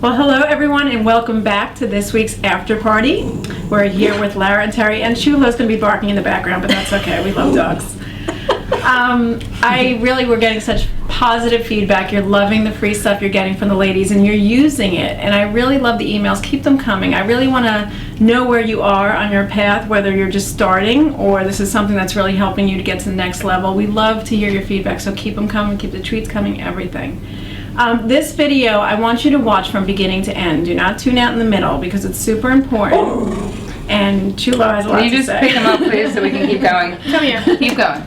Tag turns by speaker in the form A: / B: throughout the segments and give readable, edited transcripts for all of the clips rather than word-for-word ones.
A: Well, hello everyone, and welcome back to this week's after party. We're here with Lara and Terri, and Chulo's going to be barking in the background, but that's okay. We love dogs. We're getting such positive feedback. You're loving the free stuff you're getting from the ladies, and you're using it. And I really love the emails. Keep them coming. I really want to know where you are on your path, whether you're just starting or this is something that's really helping you to get to the next level. We love to hear your feedback, so keep them coming, keep the tweets coming, everything. This video, I want you to watch from beginning to end. Do not tune out in the middle because it's super important. And Chulo has a lot to say.
B: Can you just pick them up, please, so we can keep going?
A: Come here.
B: Keep going.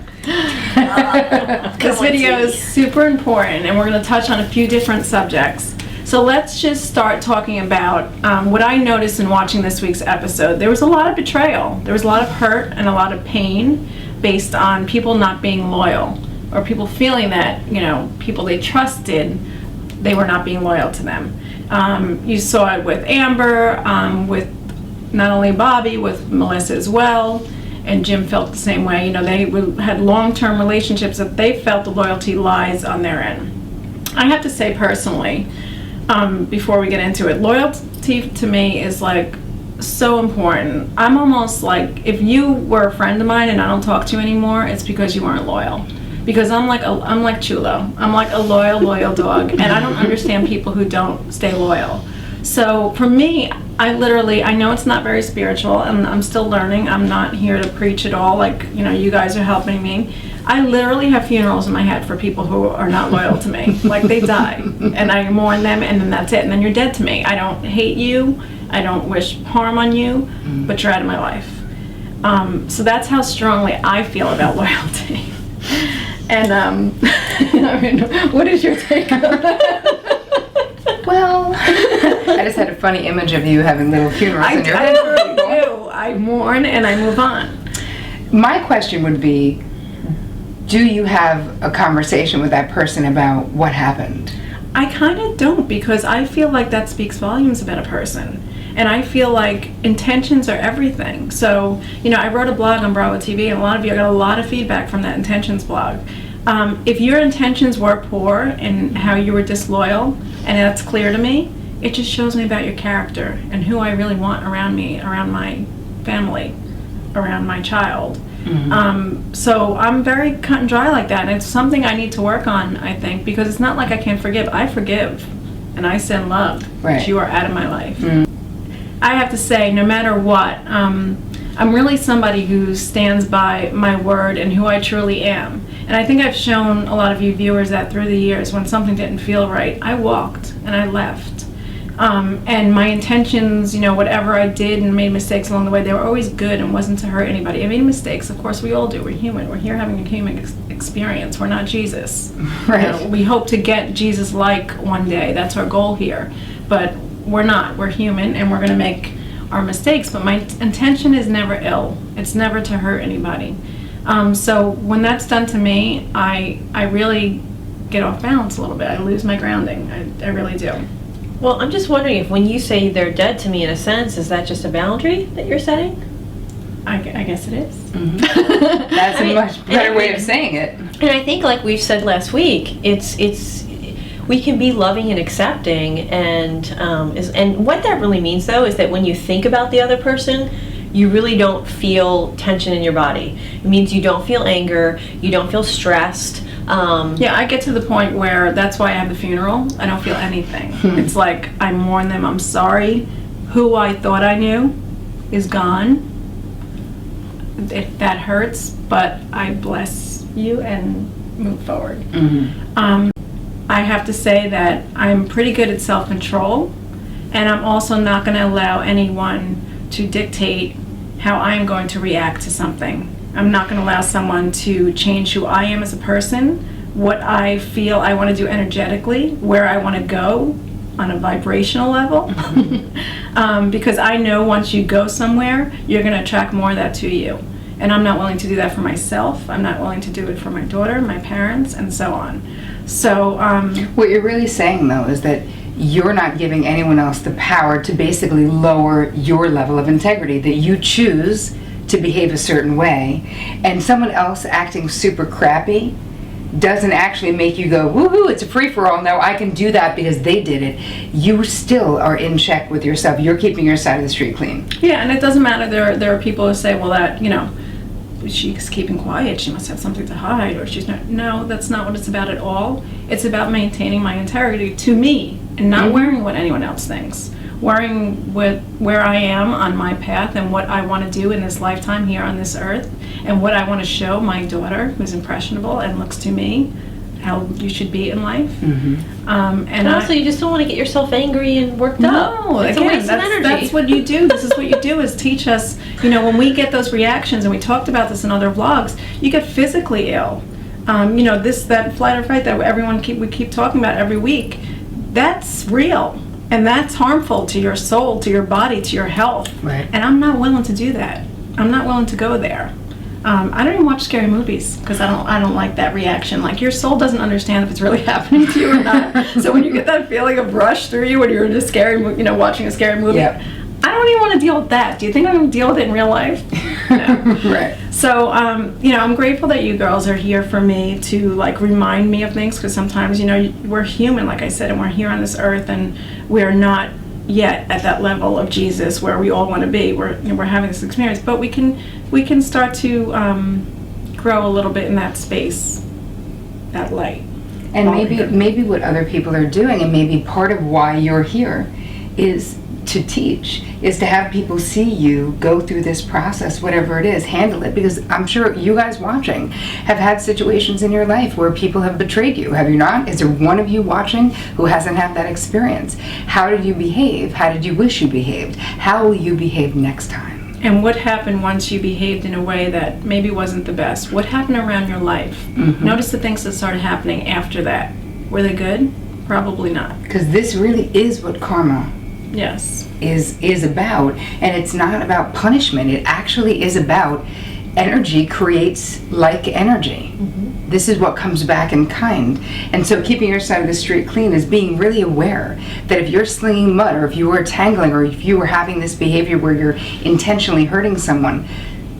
A: This video is super important, and we're going to touch on a few different subjects. So let's just start talking about what I noticed in watching this week's episode. There was a lot of betrayal. There was a lot of hurt and a lot of pain based on people not being loyal, or people feeling that, people they trusted, they were not being loyal to them. You saw it with Amber, with not only Bobby, with Melissa as well. And Jim felt the same way. They had long-term relationships that they felt the loyalty lies on their end. I have to say personally, before we get into it, loyalty to me is like so important. I'm almost like, if you were a friend of mine and I don't talk to you anymore, it's because you weren't loyal. Because I'm like Chulo. I'm like a loyal dog, and I don't understand people who don't stay loyal. So for me, I know it's not very spiritual, and I'm still learning. I'm not here to preach at all, you guys are helping me. I literally have funerals in my head for people who are not loyal to me. Like, they die, and I mourn them, and then that's it, and then you're dead to me. I don't hate you, I don't wish harm on you, but you're out of my life. So that's how strongly I feel about loyalty. And, what is your take on that?
B: Well, I just had a funny image of you having little funerals in your head.
A: I really do. I mourn and I move on.
B: My question would be, do you have a conversation with that person about what happened?
A: I kind of don't, because I feel like that speaks volumes about a person. And I feel like intentions are everything. So, I wrote a blog on Bravo TV, and I got a lot of feedback from that intentions blog. If your intentions were poor and how you were disloyal, and that's clear to me, it just shows me about your character and who I really want around me, around my family, around my child. Mm-hmm. So I'm very cut and dry like that, and it's something I need to work on, I think, because it's not like I can't forgive. I forgive, and I send love,
B: right.
A: But you are out of my life. Mm-hmm. I have to say, no matter what, I'm really somebody who stands by my word and who I truly am. And I think I've shown a lot of you viewers that through the years, when something didn't feel right, I walked and I left. And my intentions, whatever I did and made mistakes along the way, they were always good and wasn't to hurt anybody. I made mistakes, of course we all do. We're human. We're here having a human experience. We're not Jesus.
B: Right.
A: We hope to get Jesus-like one day. That's our goal here. But we're not. We're human, and we're going to make our mistakes. But my intention is never ill. It's never to hurt anybody. So when that's done to me, I really get off balance a little bit. I lose my grounding. I really do.
C: Well, I'm just wondering if when you say they're dead to me, in a sense, is that just a boundary that you're setting?
A: I guess it is.
B: Mm-hmm. That's a much better way of saying it.
C: And I think, like we've said last week, we can be loving and accepting, and what that really means, though, is that when you think about the other person, you really don't feel tension in your body. It means you don't feel anger, you don't feel stressed.
A: Yeah, I get to the point where that's why I have the funeral. I don't feel anything. It's like I mourn them. I'm sorry. Who I thought I knew is gone. That hurts, but I bless you and move forward. Mm-hmm. I have to say that I'm pretty good at self-control, and I'm also not going to allow anyone to dictate how I am going to react to something. I'm not going to allow someone to change who I am as a person, what I feel I want to do energetically, where I want to go on a vibrational level. Because I know once you go somewhere, you're going to attract more of that to you. And I'm not willing to do that for myself. I'm not willing to do it for my daughter, my parents, and so on. So,
B: what you're really saying, though, is that you're not giving anyone else the power to basically lower your level of integrity, that you choose to behave a certain way, and someone else acting super crappy doesn't actually make you go, woohoo, it's a free-for-all, no, I can do that because they did it. You still are in check with yourself. You're keeping your side of the street clean.
A: Yeah, and it doesn't matter. There are people who say, well, that, she's keeping quiet, she must have something to hide, or she's not. No, that's not what it's about at all. It's about maintaining my integrity to me and not worrying what anyone else thinks. Worrying with where I am on my path and what I want to do in this lifetime here on this earth, and what I want to show my daughter, who's impressionable and looks to me, how you should be in life.
C: And also, you just don't want to get yourself angry and worked up.
A: No,
C: It's
A: again,
C: a waste of energy.
A: that's what you do. This is what you do, is teach us, when we get those reactions, and we talked about this in other vlogs, you get physically ill. That flight or fight that we keep talking about every week, that's real. And that's harmful to your soul, to your body, to your health.
B: Right.
A: And I'm not willing to do that. I'm not willing to go there. I don't even watch scary movies because I don't like that reaction. Like, your soul doesn't understand if it's really happening to you or not. So when you get that feeling of rush through you when you're in a scary, watching a scary movie,
B: Yep.
A: I don't even want to deal with that. Do you think I'm going to deal with it in real life? No.
B: Right.
A: So, I'm grateful that you girls are here for me to remind me of things, because sometimes, we're human, like I said, and we're here on this earth, and we're not yet at that level of Jesus where we all want to be. We're having this experience, but we can start to grow a little bit in that space, that light.
B: And maybe what other people are doing, and maybe part of why you're here, is to teach, is to have people see you go through this process, whatever it is, handle it. Because I'm sure you guys watching have had situations in your life where people have betrayed you, have you not? Is there one of you watching who hasn't had that experience? How did you behave? How did you wish you behaved? How will you behave next time?
A: And what happened once you behaved in a way that maybe wasn't the best? What happened around your life? Notice the things that started happening after that. Were they good? Probably not.
B: Because this really is what karma is about, and it's not about punishment. It actually is about energy creates like energy. This is what comes back in kind. And so keeping your side of the street clean is being really aware that if you're slinging mud, or if you were tangling, or if you were having this behavior where you're intentionally hurting someone,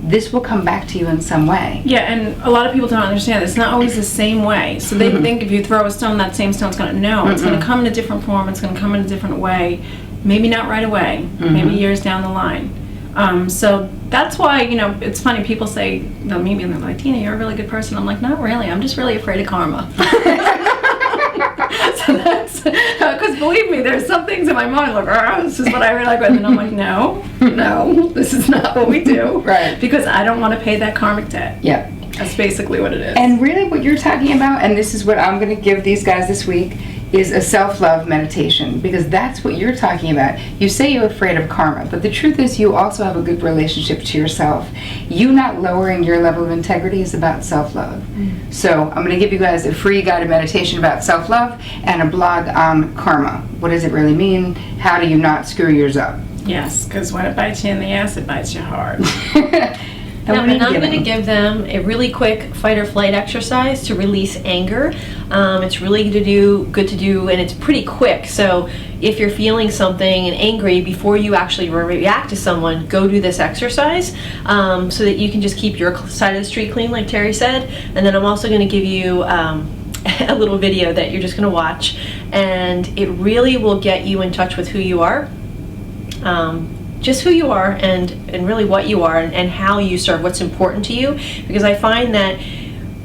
B: this will come back to you in some way.
A: Yeah, and a lot of people don't understand. It's not always the same way. So they think if you throw a stone, that same stone's going to... No, it's going to come in a different form. It's going to come in a different way. Maybe not right away. Maybe years down the line. So that's why, it's funny. People say, they'll meet me and they're like, Tina, you're a really good person. I'm like, not really. I'm just really afraid of karma. So that's... Because believe me, there's some things in my mind like, this is what I really like. And then I'm like, no, this is not what we do.
B: Right.
A: Because I don't want to pay that karmic debt.
B: Yeah.
A: That's basically what it is.
B: And really what you're talking about, and this is what I'm going to give these guys this week, is a self-love meditation, because that's what you're talking about. You say you're afraid of karma, but the truth is you also have a good relationship to yourself. You not lowering your level of integrity is about self-love. So I'm going to give you guys a free guided meditation about self-love and a blog on karma. What does it really mean? How do you not screw yours up?
A: Yes, because when it bites you in the ass, it bites you hard.
C: And I'm going to give them a really quick fight or flight exercise to release anger. It's really good to do, and it's pretty quick. So if you're feeling something and angry, before you actually react to someone, go do this exercise so that you can just keep your side of the street clean, like Terry said. And then I'm also going to give you a little video that you're just going to watch, and it really will get you in touch with who you are. Just who you are, and really what you are, and how you serve, what's important to you. Because I find that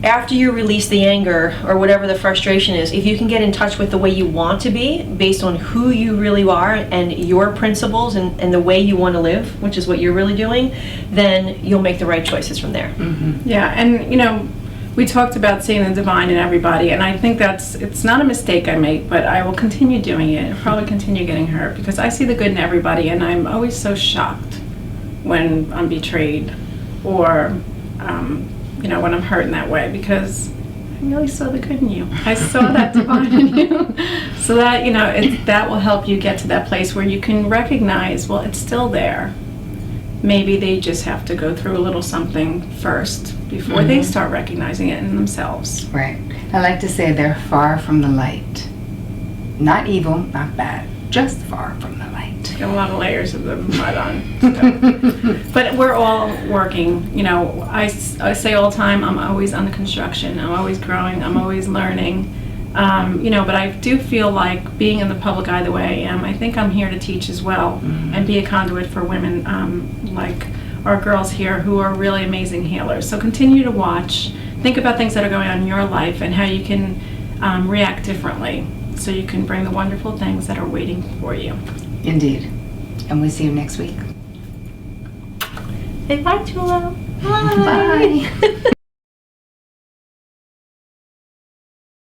C: after you release the anger or whatever the frustration is, if you can get in touch with the way you want to be based on who you really are and your principles and the way you want to live, which is what you're really doing, then you'll make the right choices from there.
A: Yeah, and we talked about seeing the divine in everybody, and I think it's not a mistake I make, but I will continue doing it. I'll probably continue getting hurt because I see the good in everybody, and I'm always so shocked when I'm betrayed or, when I'm hurt in that way, because I really saw the good in you. I saw that divine in you. So that, that will help you get to that place where you can recognize, well, it's still there. Maybe they just have to go through a little something first before they start recognizing it in themselves.
B: Right. I like to say they're far from the light. Not evil, not bad, just far from the light.
A: Got a lot of layers of the mud on. So. But we're all working. You know, I say all the time, I'm always under construction. I'm always growing. I'm always learning. You know, but I do feel like being in the public eye the way I am, I think I'm here to teach as well and be a conduit for women like our girls here who are really amazing healers. So continue to watch. Think about things that are going on in your life and how you can react differently so you can bring the wonderful things that are waiting for you.
B: Indeed. And we'll see you next week.
C: Say bye, Tula.
B: Bye.